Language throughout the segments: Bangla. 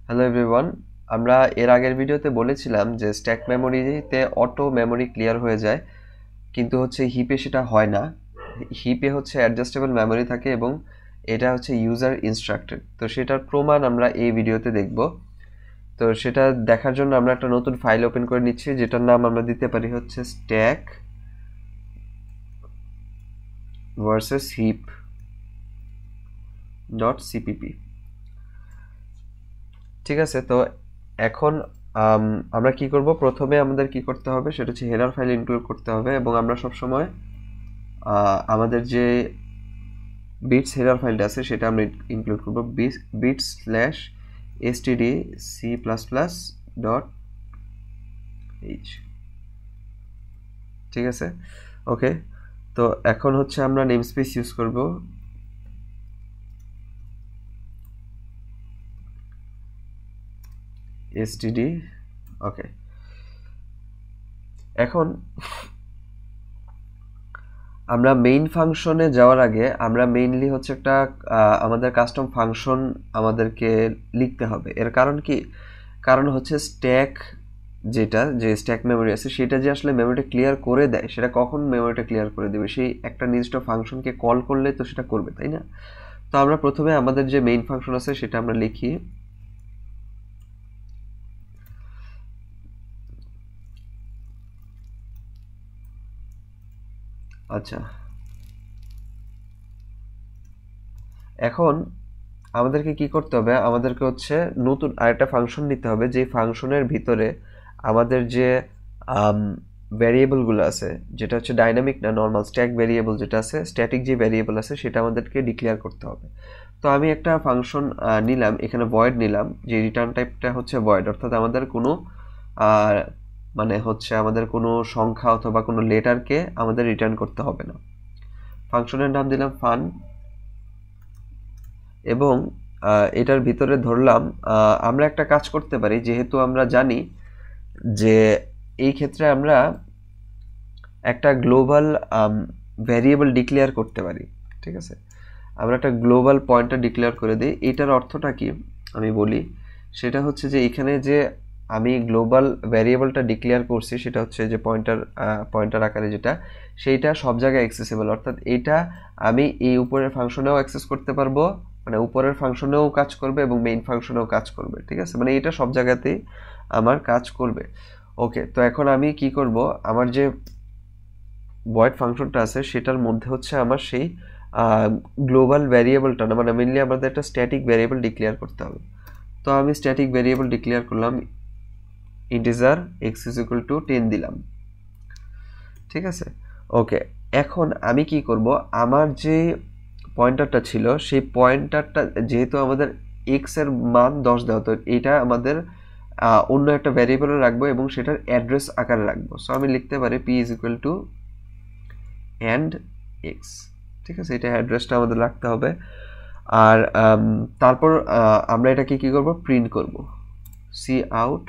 হ্যালো এভরিওয়ান, আমরা এর আগের ভিডিওতে বলেছিলাম যে স্ট্যাক মেমোরিতে অটো মেমোরি ক্লিয়ার হয়ে যায়, কিন্তু হচ্ছে হিপে সেটা হয় না। হিপে হচ্ছে অ্যাডজাস্টেবল মেমোরি থাকে এবং এটা হচ্ছে ইউজার ইনস্ট্রাক্টেড। তো সেটার প্রমাণ আমরা এই ভিডিওতে দেখব। তো সেটা দেখার জন্য আমরা একটা নতুন ফাইল ওপেন করে নিচ্ছি, যেটার নাম আমরা দিতে পারি হচ্ছে stack versus heap dot CPP. ঠিক আছে, তো এখন আমরা কি করব, প্রথমে আমাদের কি করতে হবে সেটা হচ্ছে হেডার ফাইল ইনক্লুড করতে হবে, এবং আমরা সবসময় আমাদের যে বিটস হেডার ফাইলটা আছে সেটা আমরা ইনক্লুড করব বিটস স্ল্যাশ std c++.h। ঠিক আছে, ওকে। তো এখন হচ্ছে আমরা নেমস্পেস ইউজ করব std। ওকে, এখন আমরা মেইন ফাংশনে যাওয়ার আগে আমরা মেইনলি হচ্ছে একটা আমাদের কাস্টম ফাংশন আমাদেরকে লিখতে হবে। এর কারণ কি? কারণ হচ্ছে স্ট্যাক, যেটা যে স্ট্যাক মেমোরি আছে সেটা যে আসলে মেমোরিটা ক্লিয়ার করে দেয়, সেটা কখন মেমোরিটা ক্লিয়ার করে দেবে সেই একটা নির্দিষ্ট ফাংশনকে কল করলে তো সেটা করবে, তাই না? তো আমরা প্রথমে আমাদের যে মেইন ফাংশন আছে সেটা আমরা লিখি। আচ্ছা, এখন আমাদেরকে কি করতে হবে, আমাদেরকে হচ্ছে নতুন আরেকটা ফাংশন নিতে হবে, যে ফাংশনের ভিতরে আমাদের যে ভ্যারিয়েবলগুলো আছে, যেটা হচ্ছে ডাইনামিক না নর্মাল স্ট্যাক ভ্যারিয়েবল যেটা আছে, স্ট্যাটিক যে ভ্যারিয়েবল আছে সেটা আমাদেরকে ডিক্লেয়ার করতে হবে। তো আমি একটা ফাংশন নিলাম, এখানে ভয়েড নিলাম, যে রিটার্ন টাইপটা হচ্ছে ভয়েড, অর্থাৎ আমাদের কোনো মানে হচ্ছে আমাদের কোনো সংখ্যা অথবা কোনো লেটারকে আমাদের রিটার্ন করতে হবে না। ফাংশনের নাম দিলাম ফান, এবং এটার ভিতরে ধরলাম আমরা একটা কাজ করতে পারি, যেহেতু আমরা জানি যে এই ক্ষেত্রে আমরা একটা গ্লোবাল ভ্যারিয়েবল ডিক্লেয়ার করতে পারি। ঠিক আছে, আমরা একটা গ্লোবাল পয়েন্টার ডিক্লেয়ার করে দিই। এটার অর্থটা কি আমি বলি, সেটা হচ্ছে যে এখানে যে আমি গ্লোবাল ভ্যারিয়েবলটা ডিক্লেয়ার করছি সেটা হচ্ছে যে পয়েন্টার আকারে যেটা, সেইটা সব জায়গায় অ্যাক্সেসিবল, অর্থাৎ এইটা আমি এই উপরের ফাংশনেও অ্যাক্সেস করতে পারবো, মানে উপরের ফাংশনেও কাজ করবে এবং মেইন ফাংশনেও কাজ করবে। ঠিক আছে, মানে এটা সব জায়গাতেই আমার কাজ করবে। ওকে, তো এখন আমি কি করব, আমার যে ভয়েড ফাংশনটা আছে সেটার মধ্যে হচ্ছে আমার সেই গ্লোবাল ভ্যারিয়েবলটা না, মানে মেনলি আমাদের একটা স্ট্যাটিক ভ্যারিয়েবল ডিক্লেয়ার করতে হবে। তো আমি স্ট্যাটিক ভ্যারিয়েবল ডিক্লেয়ার করলাম, ইন্টিজার x = 10 দিলাম। ঠিক আছে, ওকে। এখন আমি কি করব, আমার যে পয়েন্টারটা ছিল সেই পয়েন্টারটা যেহেতু আমাদের x এর মান 10 দেওয়া, তো এটা আমাদের অন্য একটা ভ্যারিয়েবলে রাখবো এবং সেটার অ্যাড্রেস আকারে রাখবো। সো আমি লিখতে পারি p = and x। ঠিক আছে, এটা অ্যাড্রেসটা আমাদের রাখতে হবে। আর তারপর আমরা এটাকে কি করব, প্রিন্ট করব, cout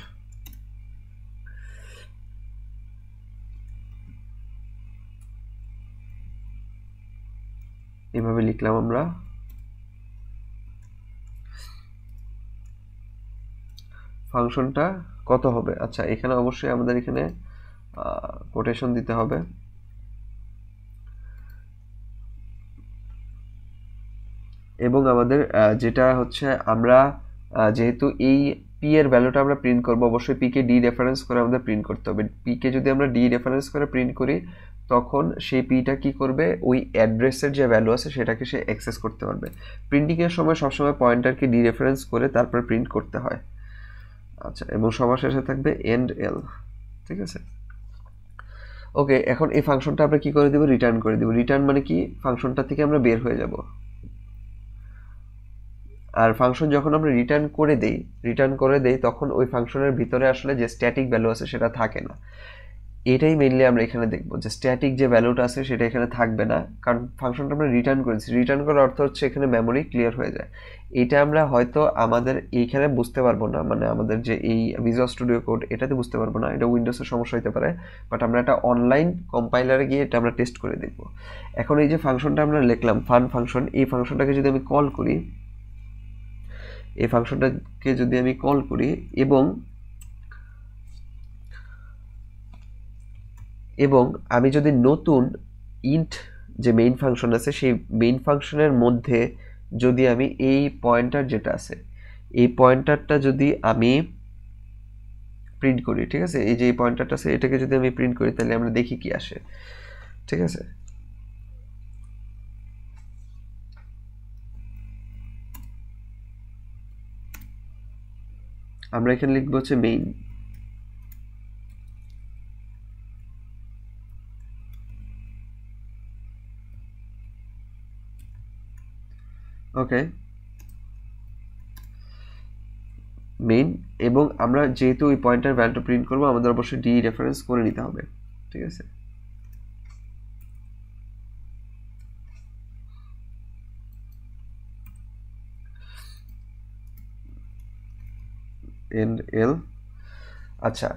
এভাবে লিখলাম আমরা। ফাংশনটা কত হবে? আচ্ছা, এখানে অবশ্যই আমাদের এখানে কোটেশন দিতে হবে, এবং আমাদের যেটা হচ্ছে আমরা যেহেতু এই পি এর ভ্যালুটা আমরা প্রিন্ট করব, অবশ্যই পি কে ডি রেফারেন্স করে আমাদের প্রিন্ট করতে হবে। পি কে যদি আমরা ডি রেফারেন্স করে প্রিন্ট করি, তখন সেই পিটা কি করবে, ওই অ্যাড্রেসের যে ভ্যালু আছে সেটাকে সে অ্যাক্সেস করতে পারবে। প্রিন্টিংয়ের সময় সবসময় পয়েন্টারকে ডি রেফারেন্স করে তারপর প্রিন্ট করতে হয়। আচ্ছা, এবং সবার শেষে থাকবে এন্ড এল। ঠিক আছে, ওকে। এখন এই ফাংশনটা আমরা কি করে দেব, রিটার্ন করে দেব। রিটার্ন মানে কি, ফাংশনটা থেকে আমরা বের হয়ে যাব। আর ফাংশন যখন আমরা রিটার্ন করে দেই তখন ওই ফাংশনের ভিতরে আসলে যে স্ট্যাটিক ভ্যালু আছে সেটা থাকে না। এটাই মেইনলি আমরা এখানে দেখব, যে স্ট্যাটিক যে ভ্যালুটা আছে সেটা এখানে থাকবে না, কারণ ফাংশনটা আমরা রিটার্ন করেছি। রিটার্ন করার অর্থ হচ্ছে এখানে মেমোরি ক্লিয়ার হয়ে যায়। এটা আমরা হয়তো আমাদের এইখানে বুঝতে পারবো না, মানে আমাদের যে এই ভিজুয়াল স্টুডিও কোড এটাতে বুঝতে পারবো না, এটা উইন্ডোজের সমস্যা হতে পারে, বাট আমরা একটা অনলাইন কম্পাইলারে গিয়ে এটা আমরা টেস্ট করে দেখব। এখন এই যে ফাংশনটা আমরা লিখলাম ফান ফাংশন, এই ফাংশনটাকে যদি আমি কল করি, এই ফাংশনটাকে যদি আমি কল করি এবং আমি যদি নতুন ইন্ট যে মেইন ফাংশন আছে সেই মেইন ফাংশনের মধ্যে যদি আমি এই পয়েন্টার যেটা আছে এই পয়েন্টারটা যদি আমি প্রিন্ট করি, ঠিক আছে, এই যে এই পয়েন্টারটা আছে এটাকে যদি আমি প্রিন্ট করি তাহলে আমরা দেখি কি আসে। ঠিক আছে, আমরা এখানে লিখবো হচ্ছে মেইন। ওকে, মেইন, এবং আমরা যেহেতু ওই পয়েন্টার ভ্যালুটা প্রিন্ট করবো আমাদের অবশ্যই ডি রেফারেন্স করে নিতে হবে। ঠিক আছে, এন্ড এল। আচ্ছা,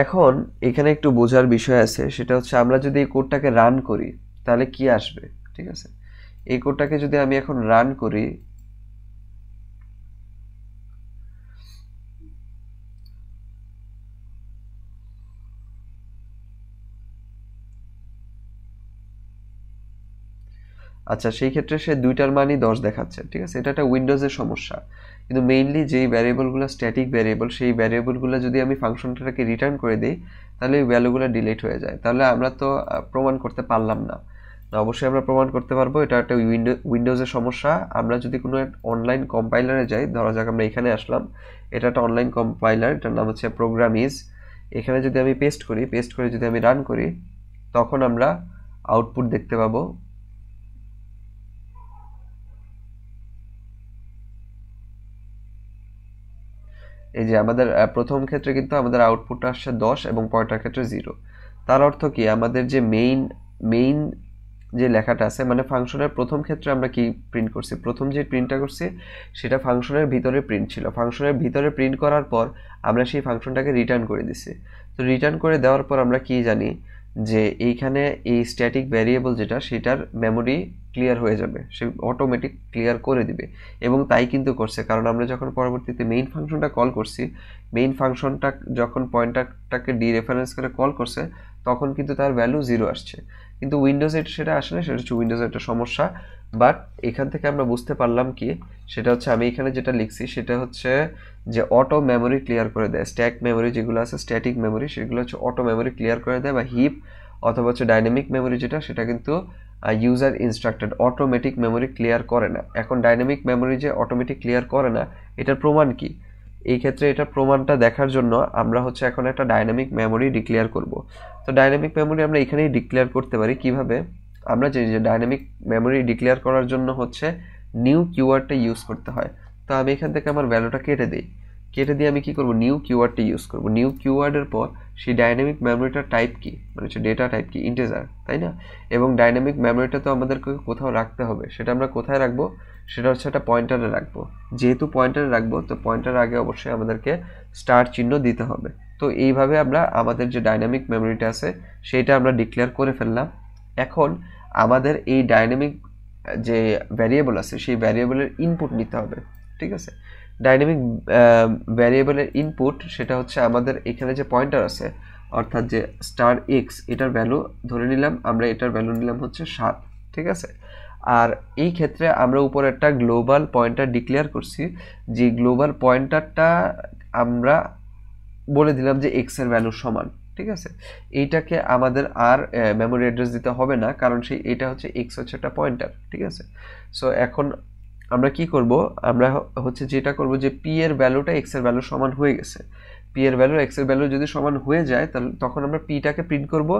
এখন এখানে একটু বোঝার বিষয় আছে, সেটা হচ্ছে আমরা যদি এই কোডটাকে রান করি তাহলে কি আসবে। ঠিক আছে, এই কোডটাকে যদি আমি এখন রান করি, আচ্ছা সেই ক্ষেত্রে সে দুইটার মানই 10 দেখাচ্ছে। ঠিক আছে, এটা একটা উইন্ডোজের সমস্যা, কিন্তু মেইনলি যেই ভ্যারিয়েবলগুলো স্ট্যাটিক ভ্যারিয়েবল সেই ভ্যারিয়েবলগুলো যদি আমি ফাংশনটাকে রিটার্ন করে দিই তাহলে ওই ভ্যালুগুলো ডিলিট হয়ে যায়। তাহলে আমরা তো প্রমাণ করতে পারলাম না। অবশ্যই আমরা প্রমাণ করতে পারবো এটা একটা উইন্ডোজের সমস্যা। আমরা যদি কোনো অনলাইন কম্পাইলারে যাই, ধরা যাক আমরা এখানে আসলাম, এটা একটা অনলাইন কম্পাইলার, এটার নাম হচ্ছে প্রোগ্রামিজ। এখানে যদি আমি পেস্ট করে যদি আমি রান করি তখন আমরা আউটপুট দেখতে পাবো। এই যে আমাদের প্রথম ক্ষেত্রে কিন্তু আমাদের আউটপুটটা আসছে 10 এবং পরেরটার ক্ষেত্রে 0। তার অর্থ কি, আমাদের যে মেইন যে লেখাটা আছে, মানে ফাংশনের প্রথম ক্ষেত্রে আমরা কি প্রিন্ট করছি, প্রথম যে প্রিন্টটা করছি সেটা ফাংশনের ভিতরে প্রিন্ট ছিল। ফাংশনের ভিতরে প্রিন্ট করার পর আমরা সেই ফাংশনটাকে রিটার্ন করে দিছি। তো রিটার্ন করে দেওয়ার পর আমরা কি জানি যে এইখানে এই স্ট্যাটিক ভ্যারিয়েবল যেটা সেটার মেমোরি ক্লিয়ার হয়ে যাবে, সে অটোমেটিক ক্লিয়ার করে দিবে। এবং তাই কিন্তু করছে, কারণ আমরা যখন পরবর্তীতে মেইন ফাংশনটা কল করছি, মেইন ফাংশনটা যখন পয়েন্টারটাকে ডি রেফারেন্স করে কল করছে তখন কিন্তু তার ভ্যালু 0 আসছে। কিন্তু উইন্ডোজে সেটা আসে না, সেটা হচ্ছে উইন্ডোজের একটা সমস্যা। বাট এখান থেকে আমরা বুঝতে পারলাম কি, সেটা হচ্ছে আমি এখানে যেটা লিখছি সেটা হচ্ছে যে অটো মেমোরি ক্লিয়ার করে দেয়। স্ট্যাক মেমোরি যেগুলো আছে, স্ট্যাটিক মেমোরি, সেগুলো হচ্ছে অটো মেমোরি ক্লিয়ার করে দেয়, বা হিপ অথবা হচ্ছে ডাইনামিক মেমোরি যেটা, সেটা কিন্তু user instructed automatic memory clear করে না। এখন ডাইনামিক মেমোরি যে অটোমেটিক ক্লিয়ার করে না এটার প্রমাণ কি, এই ক্ষেত্রে এটা প্রমাণটা দেখার জন্য আমরা হচ্ছে এখন একটা ডাইনামিক মেমোরি ডিক্লেয়ার করব। তো ডাইনামিক মেমোরি আমরা এখানেই ডিক্লেয়ার করতে পারি কিভাবে, আমরা যে ডাইনামিক মেমোরি ডিক্লেয়ার করার জন্য হচ্ছে নিউ কিওয়ার্ডটা ইউজ করতে হয়। তো আমি এখান থেকে আমার ভ্যালুটা কেটে দিয়ে আমি কি করব, নিউ কিওয়ার্ডটা ইউজ করব। নিউ কিওয়ার্ডের পর সেই ডাইনামিক মেমোরিটার টাইপ কি, মানে হচ্ছে ডেটা টাইপ কি, ইন্টিজার, তাই না? এবং ডাইনামিক মেমোরিটা তো আমাদেরকে কোথাও রাখতে হবে, সেটা আমরা কোথায় রাখবো, সেটা হচ্ছে একটা পয়েন্টারে রাখবো। যেহেতু পয়েন্টারে রাখবো তো পয়েন্টারের আগে অবশ্যই আমাদেরকে স্টার চিহ্ন দিতে হবে। তো এইভাবে আমরা আমাদের যে ডাইনামিক মেমোরিটা আছে সেইটা আমরা ডিক্লেয়ার করে ফেললাম। এখন আমাদের এই ডাইনামিক যে ভ্যারিয়েবল আছে সেই ভ্যারিয়েবলের ইনপুট নিতে হবে। ঠিক আছে, ডাইনামিক ভ্যারিয়েবলের ইনপুট সেটা হচ্ছে আমাদের এখানে যে পয়েন্টার আছে, অর্থাৎ যে স্টার এক্স, এটার ভ্যালু ধরে নিলাম আমরা, এটার ভ্যালু নিলাম হচ্ছে 7। ঠিক আছে, আর এই ক্ষেত্রে আমরা উপরে একটা গ্লোবাল পয়েন্টার ডিক্লেয়ার করছি, যে গ্লোবাল পয়েন্টারটা আমরা বলে দিলাম যে এক্স এর ভ্যালু সমান। ঠিক আছে, এইটাকে আমাদের আর মেমোরি অ্যাড্রেস দিতে হবে না, কারণ এটা হচ্ছে এক্স হচ্ছে একটা পয়েন্টার। ঠিক আছে, সো এখন আমরা কি করব, আমরা হচ্ছে যেটা করব যে পি এর ভ্যালুটা এক্স এর ভ্যালু সমান হয়ে গেছে, পি এর ভ্যালু এক্স এর ভ্যালু যদি সমান হয়ে যায় তাহলে তখন আমরা পিটাকে প্রিন্ট করব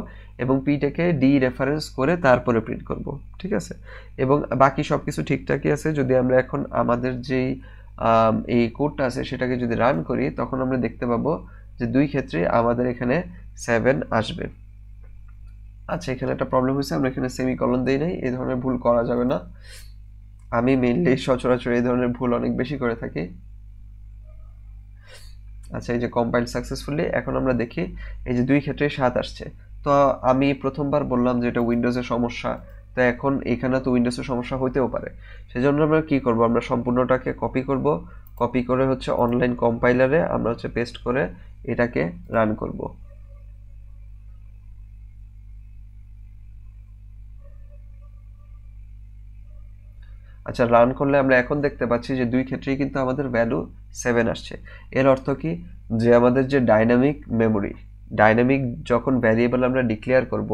এবং পিটাকে ডি রেফারেন্স করে তারপরে প্রিন্ট করব। ঠিক আছে, এবং বাকি সব কিছু ঠিকঠাকই আছে। যদি আমরা এখন আমাদের যেই এই কোডটা আছে সেটাকে যদি রান করি তখন আমরা দেখতে পাবো যে দুই ক্ষেত্রে আমাদের এখানে 7 আসবে। আচ্ছা, এখানে একটা প্রবলেম হয়েছে, আমরা এখানে সেমিকলন দেই নাই, এই ধরনের ভুল করা যাবে না। আমি মেইনলি সচরাচর এই ধরনের ভুল অনেক বেশি করে থাকি। আচ্ছা, এই যে কম্পাইল সাকসেসফুলি, এখন আমরা দেখি এই যে দুই ক্ষেত্রে 7 আসছে। তো আমি প্রথমবার বললাম যে এটা উইন্ডোজের সমস্যা, তো এখন এখানে তো উইন্ডোজের সমস্যা হইতেও পারে। সেজন্য আমরা কি করব, আমরা সম্পূর্ণটাকে কপি করব, কপি করে হচ্ছে অনলাইন কম্পাইলারে আমরা হচ্ছে পেস্ট করে এটাকে রান করব। আচ্ছা, রান করলে আমরা এখন দেখতে পাচ্ছি যে দুই ক্ষেত্রেই কিন্তু আমাদের ভ্যালু 7 আসছে। এর অর্থ কি, যে আমাদের যে ডাইনামিক মেমোরি, ডাইনামিক যখন ভ্যারিয়েবল আমরা ডিক্লেয়ার করব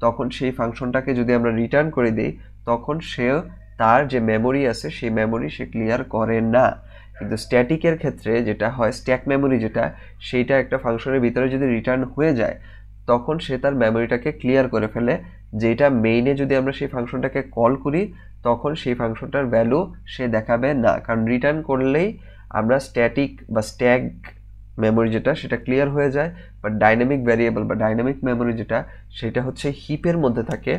তখন সেই ফাংশনটাকে যদি আমরা রিটার্ন করে দিই তখন সে তার যে মেমোরি আছে সেই মেমোরি সে ক্লিয়ার করে না। কিন্তু স্ট্যাটিকের ক্ষেত্রে যেটা হয়, স্ট্যাক মেমোরি যেটা, সেইটা একটা ফাংশনের ভিতরে যদি রিটার্ন হয়ে যায় তখন সে তার মেমোরিটাকে ক্লিয়ার করে ফেলে, যেটা মেইনে যদি আমরা সেই ফাংশনটাকে কল করি তখন সেই ফাংশনটার ভ্যালু সে দেখাবে না, কারণ রিটার্ন করলেই আমরা স্ট্যাটিক বা স্ট্যাক মেমোরি যেটা সেটা ক্লিয়ার হয়ে যায়। বাট ডাইনামিক ভ্যারিয়েবল বা ডাইনামিক মেমোরি যেটা, সেটা হচ্ছে হিপের মধ্যে থাকে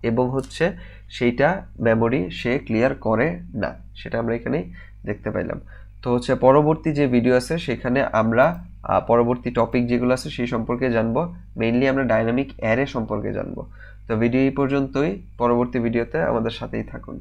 এবং হচ্ছে সেইটা মেমোরি সে ক্লিয়ার করে না, সেটা আমরা এখানে দেখতে পাইলাম। তো হচ্ছে পরবর্তী যে ভিডিও আছে সেখানে আমরা পরবর্তী টপিক যেগুলো আছে সেই সম্পর্কে জানবো, মেইনলি আমরা ডাইনামিক অ্যারে সম্পর্কে জানবো। তো ভিডিও এই পর্যন্তই, পরবর্তী ভিডিওতে আমাদের সাথেই থাকুন।